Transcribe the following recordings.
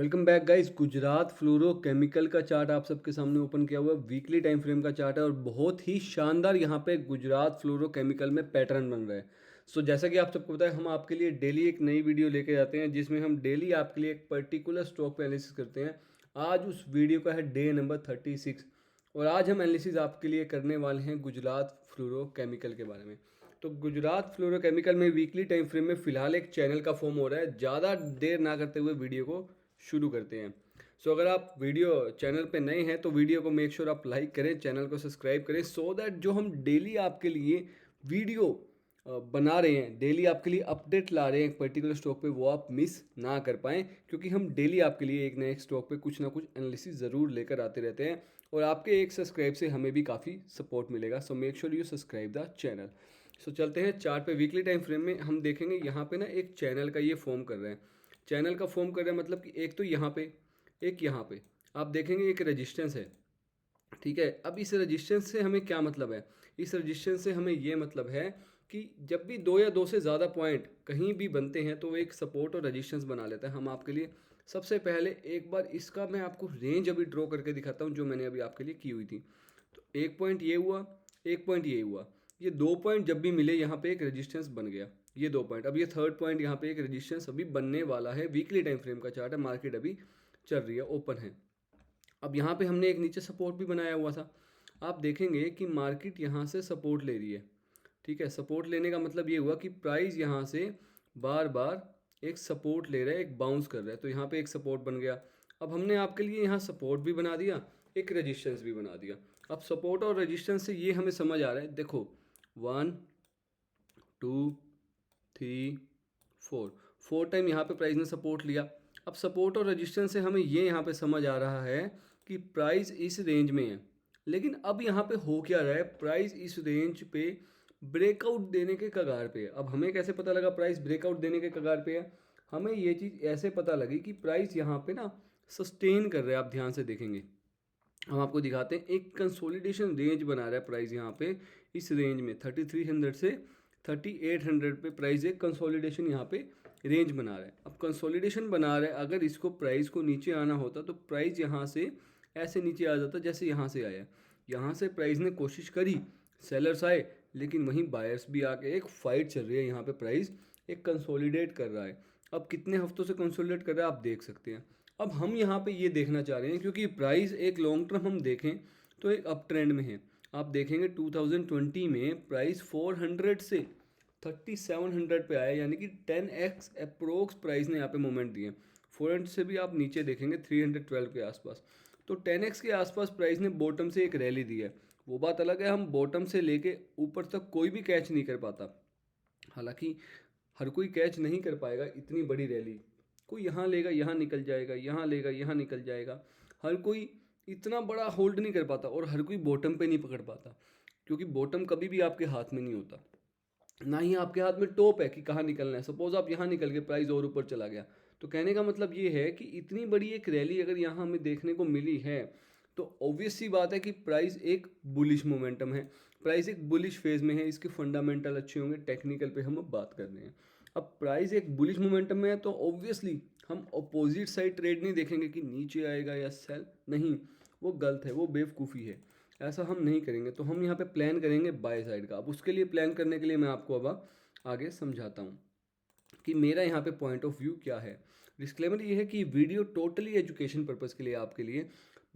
Welcome back guys. Gujarat fluorochemical का chart आप सबके सामने ओपन किया हुआ है। वीकली टाइम फ्रेम का चार्ट है और बहुत ही शानदार यहाँ पे गुजरात फ्लोरोकेमिकल में पैटर्न बन रहा है। जैसा कि आप सबको पता है, हम आपके लिए डेली एक नई वीडियो लेके आते हैं जिसमें हम डेली आपके लिए एक पर्टिकुलर स्टॉक पे एनालिसिस करते हैं। आज उस वीडियो का है डे नंबर 36 और आज हम एनालिसिस आपके लिए करने वाले हैं गुजरात फ्लोरोकेमिकल के बारे में। तो गुजरात फ्लोरोकेमिकल में वीकली टाइम फ्रेम में फिलहाल एक चैनल का फॉर्म हो रहा है। ज़्यादा देर ना करते हुए वीडियो को शुरू करते हैं। अगर आप वीडियो चैनल पे नए हैं तो वीडियो को मेक श्योर आप लाइक करें, चैनल को सब्सक्राइब करें सो दैट जो हम डेली आपके लिए वीडियो बना रहे हैं, डेली आपके लिए अपडेट ला रहे हैं एक पर्टिकुलर स्टॉक पे, वो आप मिस ना कर पाएँ। क्योंकि हम डेली आपके लिए एक नए स्टॉक पे कुछ ना कुछ एनालिसिस ज़रूर लेकर आते रहते हैं और आपके एक सब्सक्राइब से हमें भी काफ़ी सपोर्ट मिलेगा। So make sure you subscribe the channel. चलते हैं चार्ट पे। वीकली टाइम फ्रेम में हम देखेंगे यहाँ पे ना एक चैनल का ये फॉर्म कर रहे हैं। चैनल का फॉर्म कर रहे हैं मतलब कि एक तो यहाँ पे, एक यहाँ पे आप देखेंगे एक रेजिस्टेंस है। ठीक है, अब इस रेजिस्टेंस से हमें क्या मतलब है? इस रेजिस्टेंस से हमें ये मतलब है कि जब भी दो या दो से ज़्यादा पॉइंट कहीं भी बनते हैं तो वो एक सपोर्ट और रेजिस्टेंस बना लेता है। हम आपके लिए सबसे पहले एक बार इसका मैं आपको रेंज अभी ड्रॉ करके दिखाता हूँ जो मैंने अभी आपके लिए की हुई थी। तो एक पॉइंट ये हुआ, एक पॉइंट ये हुआ, ये दो पॉइंट जब भी मिले यहाँ पे एक रेजिस्टेंस बन गया। ये दो पॉइंट, अब ये थर्ड पॉइंट यहाँ पे एक रेजिस्टेंस अभी बनने वाला है। वीकली टाइम फ्रेम का चार्ट है, मार्केट अभी चल रही है, ओपन है। अब यहाँ पे हमने एक नीचे सपोर्ट भी बनाया हुआ था। आप देखेंगे कि मार्केट यहाँ से सपोर्ट ले रही है। ठीक है, सपोर्ट लेने का मतलब ये हुआ कि प्राइस यहाँ से बार बार एक सपोर्ट ले रहा है, एक बाउंस कर रहा है। तो यहाँ पे एक सपोर्ट बन गया। अब हमने आपके लिए यहाँ सपोर्ट भी बना दिया, एक रेजिस्टेंस भी बना दिया। अब सपोर्ट और रेजिस्टेंस से ये हमें समझ आ रहा है, देखो 1 2 3 4, 4 टाइम यहाँ पे प्राइस ने सपोर्ट लिया। अब सपोर्ट और रेजिस्टेंस से हमें ये यहाँ पे समझ आ रहा है कि प्राइस इस रेंज में है। लेकिन अब यहाँ पे हो क्या रहा है, प्राइस इस रेंज पे ब्रेकआउट देने के कगार पे है। अब हमें कैसे पता लगा प्राइस ब्रेकआउट देने के कगार पे है? हमें ये चीज़ ऐसे पता लगी कि प्राइस यहाँ पे ना सस्टेन कर रहा है। आप ध्यान से देखेंगे, हम आपको दिखाते हैं, एक कंसोलिडेशन रेंज बना रहा है प्राइस यहाँ पे। इस रेंज में 3300 से 3800 पे प्राइस एक कंसोलिडेशन यहाँ पे रेंज बना रहा है। अब कंसोलिडेशन बना रहा है, अगर इसको प्राइस को नीचे आना होता तो प्राइस यहाँ से ऐसे नीचे आ जाता जैसे यहाँ से आया। यहाँ से प्राइस ने कोशिश करी, सेलर्स आए, लेकिन वहीं बायर्स भी आके एक फाइट चल रही है। यहाँ पे प्राइस एक कंसोलिडेट कर रहा है। अब कितने हफ्तों से कंसोलिडेट कर रहा है आप देख सकते हैं। अब हम यहाँ पे ये देखना चाह रहे हैं क्योंकि प्राइस एक लॉन्ग टर्म हम देखें तो एक अप ट्रेंड में है। आप देखेंगे 2020 में प्राइस 400 से 3700 पे आया, यानी कि 10x अप्रोक्स प्राइस ने यहाँ पे मोमेंट दिए। 400 से भी आप नीचे देखेंगे 312 के आसपास, तो 10x के आसपास प्राइस ने बॉटम से एक रैली दी है। वो बात अलग है, हम बॉटम से लेके ऊपर तक कोई भी कैच नहीं कर पाता। हालांकि हर कोई कैच नहीं कर पाएगा इतनी बड़ी रैली। कोई यहाँ लेगा, यहाँ निकल जाएगा, यहाँ लेगा, यहाँ निकल जाएगा। हर कोई इतना बड़ा होल्ड नहीं कर पाता और हर कोई बॉटम पे नहीं पकड़ पाता, क्योंकि बॉटम कभी भी आपके हाथ में नहीं होता। ना ही आपके हाथ में टॉप है कि कहाँ निकलना है। सपोज आप यहाँ निकल के प्राइस और ऊपर चला गया, तो कहने का मतलब ये है कि इतनी बड़ी एक रैली अगर यहाँ हमें देखने को मिली है तो ऑब्वियस सी बात है कि प्राइस एक बुलिश मोमेंटम है, प्राइस एक बुलिश फेज में है। इसके फंडामेंटल अच्छे होंगे, टेक्निकल पे हम अब बात कर रहे हैं। अब प्राइस एक बुलिश मोमेंटम में है तो ऑब्वियसली हम अपोजिट साइड ट्रेड नहीं देखेंगे कि नीचे आएगा या सेल, नहीं, वो गलत है, वो बेवकूफ़ी है। ऐसा हम नहीं करेंगे। तो हम यहाँ पे प्लान करेंगे बाय साइड का। अब उसके लिए प्लान करने के लिए मैं आपको अब आगे समझाता हूँ कि मेरा यहाँ पे पॉइंट ऑफ व्यू क्या है। डिस्क्लेमर ये है कि वीडियो टोटली एजुकेशन पर्पज़ के लिए आपके लिए।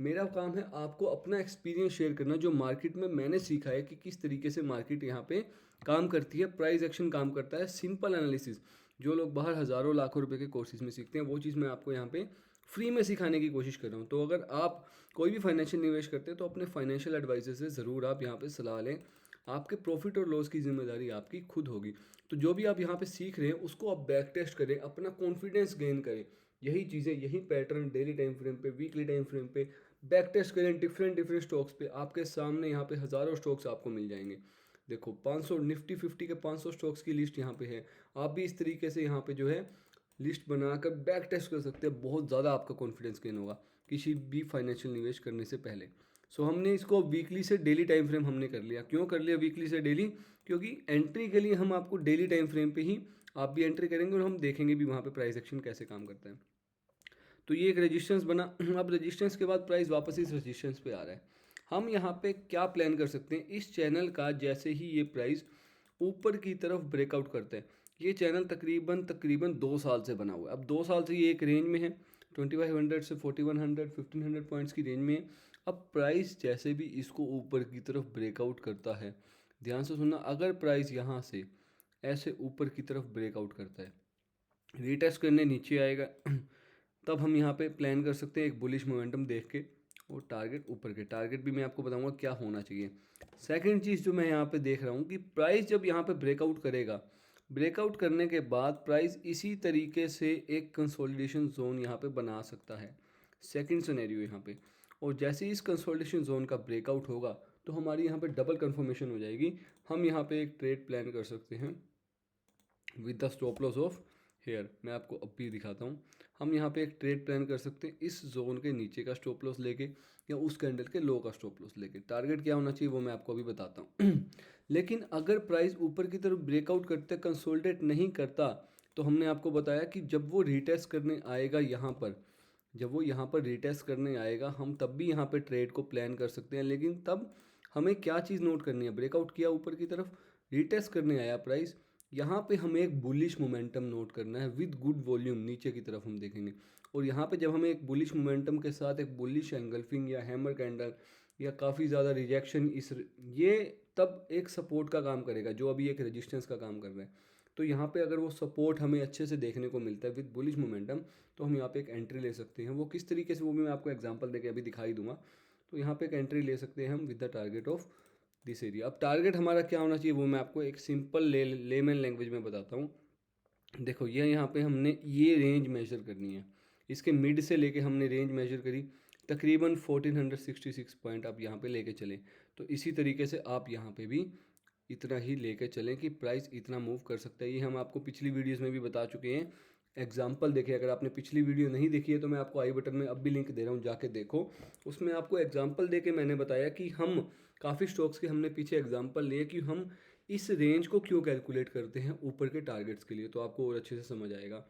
मेरा काम है आपको अपना एक्सपीरियंस शेयर करना, जो मार्केट में मैंने सीखा है कि किस तरीके से मार्केट यहाँ पे काम करती है, प्राइस एक्शन काम करता है, सिंपल एनालिसिस। जो लोग बाहर हज़ारों लाखों रुपए के कोर्सेज में सीखते हैं वो चीज़ मैं आपको यहाँ पे फ्री में सिखाने की कोशिश कर रहा हूँ। तो अगर आप कोई भी फाइनेंशियल निवेश करते हैं तो अपने फाइनेंशियल एडवाइजर से ज़रूर आप यहाँ पे सलाह लें। आपके प्रॉफिट और लॉस की जिम्मेदारी आपकी खुद होगी। तो जो भी आप यहाँ पे सीख रहे हैं उसको आप बैक टेस्ट करें, अपना कॉन्फिडेंस गेन करें। यही चीज़ें, यही पैटर्न डेली टाइम फ्रेम पे, वीकली टाइम फ्रेम पे बैक टेस्ट करें। डिफरेंट डिफरेंट स्टॉक्स पे आपके सामने यहाँ पे हज़ारों स्टॉक्स आपको मिल जाएंगे। देखो 500 निफ्टी 50 के 500 स्टॉक्स की लिस्ट यहाँ पे है। आप भी इस तरीके से यहाँ पे जो है लिस्ट बनाकर बैक टेस्ट कर सकते हैं। बहुत ज़्यादा आपका कॉन्फिडेंस गेन होगा किसी भी फाइनेंशियल निवेश करने से पहले। हमने इसको वीकली से डेली टाइम फ्रेम हमने कर लिया। क्यों कर लिया वीकली से डेली? क्योंकि एंट्री के लिए हम आपको डेली टाइम फ्रेम पे ही आप भी एंट्री करेंगे और हम देखेंगे भी वहाँ पे प्राइस एक्शन कैसे काम करता है। तो ये एक रेजिस्टेंस बना। अब रेजिस्टेंस के बाद प्राइस वापस इस रेजिस्टेंस पे आ रहा है। हम यहाँ पे क्या प्लान कर सकते हैं, इस चैनल का जैसे ही ये प्राइस ऊपर की तरफ ब्रेकआउट करता है, ये चैनल तकरीबन तकरीबन 2 साल से बना हुआ है। अब 2 साल से ये एक रेंज में है, 2500 से 4100 1500 पॉइंट्स की रेंज में है। अब प्राइस जैसे भी इसको ऊपर की तरफ ब्रेकआउट करता है, ध्यान से सुनना, अगर प्राइस यहाँ से ऐसे ऊपर की तरफ ब्रेकआउट करता है, रीटेस्ट करने नीचे आएगा, तब हम यहाँ पे प्लान कर सकते हैं एक बुलिश मोमेंटम देख के, और टारगेट ऊपर के, टारगेट भी मैं आपको बताऊंगा क्या होना चाहिए। सेकंड चीज़ जो मैं यहाँ पे देख रहा हूँ कि प्राइस जब यहाँ पे ब्रेकआउट करेगा, ब्रेकआउट करने के बाद प्राइस इसी तरीके से एक कंसोलिडेशन जोन यहाँ पे बना सकता है, सेकंड सिनेरियो यहाँ पे। और जैसे ही इस कंसोलिडेशन जोन का ब्रेकआउट होगा तो हमारी यहाँ पे डबल कंफर्मेशन हो जाएगी। हम यहाँ पे एक ट्रेड प्लान कर सकते हैं with the stop loss of hair, मैं आपको अब भी दिखाता हूँ। हम यहाँ पे एक ट्रेड प्लान कर सकते हैं इस जोन के नीचे का स्टॉप लॉस लेके या उस कैंडल के लो का स्टॉप लॉस लेके। टारगेट क्या होना चाहिए वो मैं आपको अभी बताता हूँ। लेकिन अगर प्राइस ऊपर की तरफ ब्रेकआउट करते कंसोलिडेट नहीं करता, तो हमने आपको बताया कि जब वो रीटेस्ट करने आएगा यहाँ पर, जब वो यहाँ पर रीटेस्ट करने आएगा, हम तब भी यहाँ पे ट्रेड को प्लान कर सकते हैं। लेकिन तब हमें क्या चीज़ नोट करनी है, ब्रेकआउट किया ऊपर की तरफ, रीटेस्ट करने आया प्राइस, यहाँ पे हमें एक बुलिश मोमेंटम नोट करना है विद गुड वॉल्यूम, नीचे की तरफ हम देखेंगे। और यहाँ पे जब हमें एक बुलिश मोमेंटम के साथ एक बुलिश एंगल्फिंग या हैमर कैंडल या काफ़ी ज़्यादा रिजेक्शन, ये तब एक सपोर्ट का काम करेगा जो अभी एक रेजिस्टेंस का काम कर रहा है। तो यहाँ पे अगर वो सपोर्ट हमें अच्छे से देखने को मिलता है विद बुलिश मोमेंटम, तो हम यहाँ पे एक एंट्री ले सकते हैं। वो किस तरीके से वो भी मैं आपको एग्जांपल देके अभी दिखाई दूंगा। तो यहाँ पे एक एंट्री ले सकते हैं हम with the target of this area. अब टारगेट हमारा क्या होना चाहिए वो मैं आपको एक सिंपल लेमैन लैंग्वेज में बताता हूँ। देखो ये यहाँ पे हमने ये रेंज मेजर करनी है, इसके मिड से लेके हमने रेंज मेजर करी तकरीबन 1466 पॉइंट आप यहाँ पे लेके चलें। तो इसी तरीके से आप यहाँ पे भी इतना ही लेके चलें कि प्राइस इतना मूव कर सकता है। ये हम आपको पिछली वीडियोस में भी बता चुके हैं, एग्जाम्पल देखिए। अगर आपने पिछली वीडियो नहीं देखी है तो मैं आपको आई बटन में अब भी लिंक दे रहा हूँ, जाके देखो। उसमें आपको एग्जाम्पल दे के मैंने बताया कि हम काफ़ी स्टॉक्स के हमने पीछे एग्जाम्पल लिए कि हम इस रेंज को क्यों कैलकुलेट करते हैं ऊपर के टारगेट्स के लिए, तो आपको और अच्छे से समझ आएगा।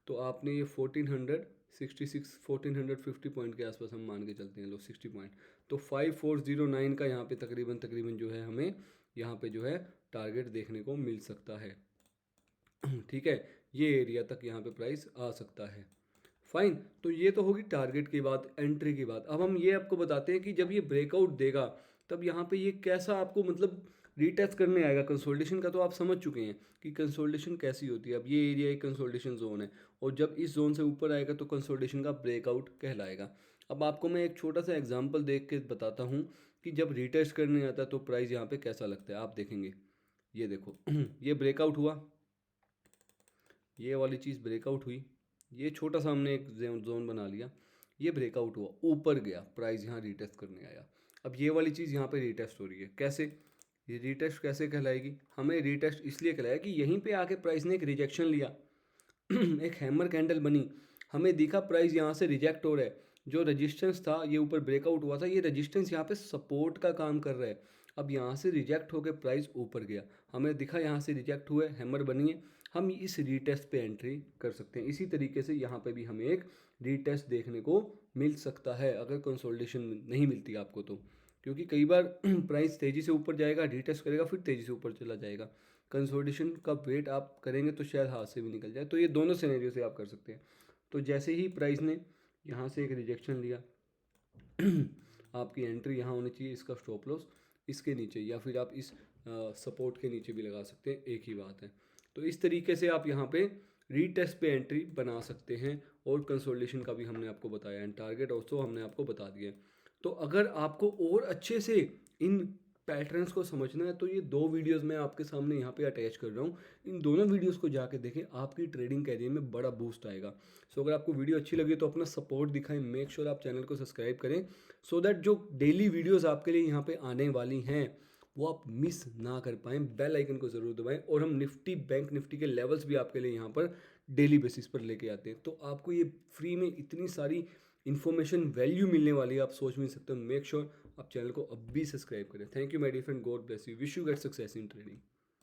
तो आपने ये 1466 1450 पॉइंट के आसपास हम मान के चलते हैं लो 60 पॉइंट, तो 5409 का यहाँ पे तकरीबन तकरीबन जो है हमें यहाँ पे जो है टारगेट देखने को मिल सकता है। ठीक है, ये एरिया तक यहाँ पे प्राइस आ सकता है। फाइन, तो ये तो होगी टारगेट की बात, एंट्री की बात। अब हम ये आपको बताते हैं कि जब ये ब्रेकआउट देगा तब यहाँ पे ये कैसा आपको मतलब रीटेस्ट करने आएगा। कंसोलिडेशन का तो आप समझ चुके हैं कि कंसोलिडेशन कैसी होती है। अब ये एरिया एक कंसोलिडेशन जोन है और जब इस जोन से ऊपर आएगा तो कंसोलिडेशन का ब्रेकआउट कहलाएगा। अब आपको मैं एक छोटा सा एग्जांपल देख के बताता हूँ कि जब रीटेस्ट करने आता है तो प्राइस यहाँ पे कैसा लगता है। आप देखेंगे, ये देखो ये ब्रेकआउट हुआ, ये वाली चीज़ ब्रेकआउट हुई, ये छोटा सा हमने एक जोन बना लिया, ये ब्रेकआउट हुआ, ऊपर गया, प्राइस यहाँ रीटेस्ट करने आया। अब ये वाली चीज़ यहाँ पे रीटेस्ट हो रही है, कैसे, ये रीटेस्ट कैसे कहलाएगी, हमें रीटेस्ट इसलिए कहलाएगा कि यहीं पे आके प्राइस ने एक रिजेक्शन लिया एक हैमर कैंडल बनी, हमें दिखा प्राइस यहाँ से रिजेक्ट हो रहा है, जो रेजिस्टेंस था ये ऊपर ब्रेकआउट हुआ था, ये रेजिस्टेंस यहाँ पे सपोर्ट का काम कर रहा है। अब यहाँ से रिजेक्ट होकर प्राइस ऊपर गया, हमें दिखा यहाँ से रिजेक्ट हुआ है, हैमर बनी है, हम इस रीटेस्ट पे एंट्री कर सकते हैं। इसी तरीके से यहाँ पे भी हमें एक रीटेस्ट देखने को मिल सकता है अगर कंसोलिडेशन नहीं मिलती आपको तो, क्योंकि कई बार प्राइस तेज़ी से ऊपर जाएगा, रीटेस्ट करेगा, फिर तेज़ी से ऊपर चला जाएगा। कंसोलिडेशन का वेट आप करेंगे तो शायद हाथ से भी निकल जाए। तो ये दोनों सिनेरियो से आप कर सकते हैं। तो जैसे ही प्राइस ने यहाँ से एक रिजेक्शन लिया आपकी एंट्री यहाँ होनी चाहिए, इसका स्टॉप लॉस इसके नीचे, या फिर आप इस सपोर्ट के नीचे भी लगा सकते हैं, एक ही बात है। तो इस तरीके से आप यहाँ पे रीटेस्ट पे एंट्री बना सकते हैं। और कंसोलिडेशन का भी हमने आपको बताया एंड टारगेट ऑल्सो हमने आपको बता दिया। तो अगर आपको और अच्छे से इन पैटर्न्स को समझना है तो ये 2 वीडियोस मैं आपके सामने यहाँ पे अटैच कर रहा हूँ, इन दोनों वीडियोस को जाके देखें, आपकी ट्रेडिंग कैरियर में बड़ा बूस्ट आएगा। सो अगर आपको वीडियो अच्छी लगी तो अपना सपोर्ट दिखाएं, मेक श्योर आप चैनल को सब्सक्राइब करें, सो दैट जो डेली वीडियोज़ आपके लिए यहाँ पे आने वाली हैं वो आप मिस ना कर पाएँ। बेल आइकन को ज़रूर दबाएं। और हम निफ्टी, बैंक निफ्टी के लेवल्स भी आपके लिए यहाँ पर डेली बेसिस पर लेके आते हैं। तो आपको ये फ्री में इतनी सारी इन्फॉर्मेशन, वैल्यू मिलने वाली है, आप सोच भी नहीं सकते। मेक श्योर आप चैनल को अब भी सब्सक्राइब करें। Thank you my dear friend, God bless you, wish you get success in trading.